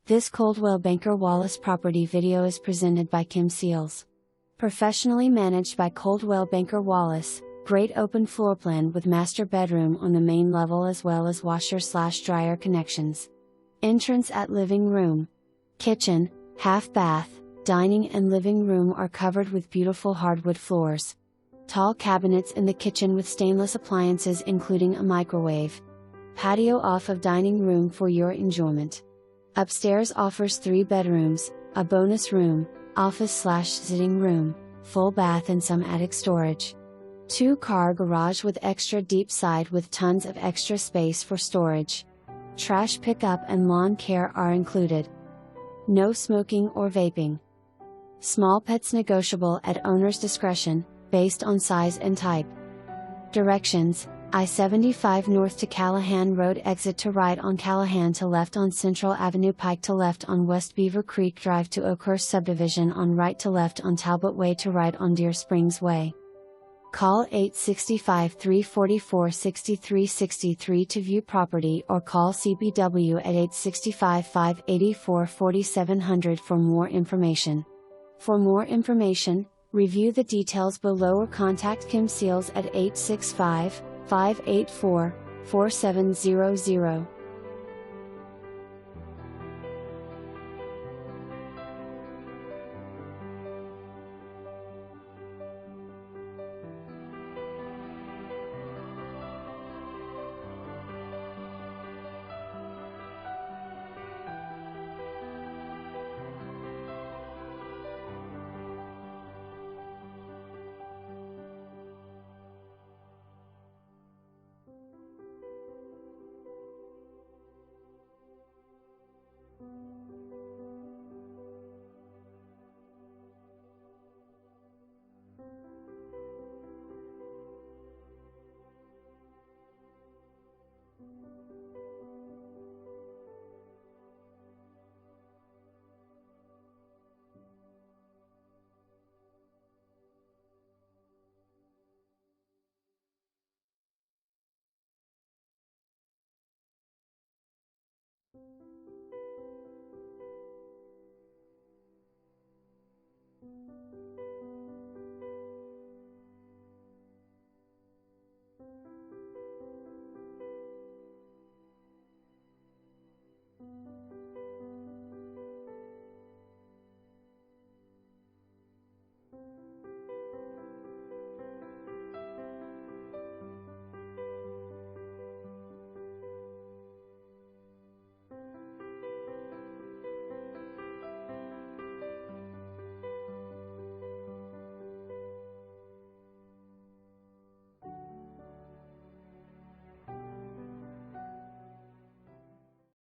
This Coldwell Banker Wallace property video is presented by Kim Seals. Professionally managed by Coldwell Banker Wallace, great open floor plan with master bedroom on the main level as well as washer/dryer connections. Entrance at living room. Kitchen, half bath, dining and living room are covered with beautiful hardwood floors. Tall cabinets in the kitchen with stainless appliances including a microwave. Patio off of dining room for your enjoyment. Upstairs offers 3 bedrooms, a bonus room, office/sitting room, full bath and some attic storage. 2-car garage with extra deep side with tons of extra space for storage. Trash pickup and lawn care are included. No smoking or vaping. Small pets negotiable at owner's discretion, based on size and type. Directions: I-75 north to Callahan Road, exit to right on Callahan, to left on Central Avenue, Pike to left on West Beaver Creek Drive to Oakhurst Subdivision, on right to left on Talbot Way, to right on Deer Springs Way. Call 865-344-6363 to view property or call CBW at 865-584-4700 for more information. For more information, review the details below or contact Kim Seals at 865-584-4700.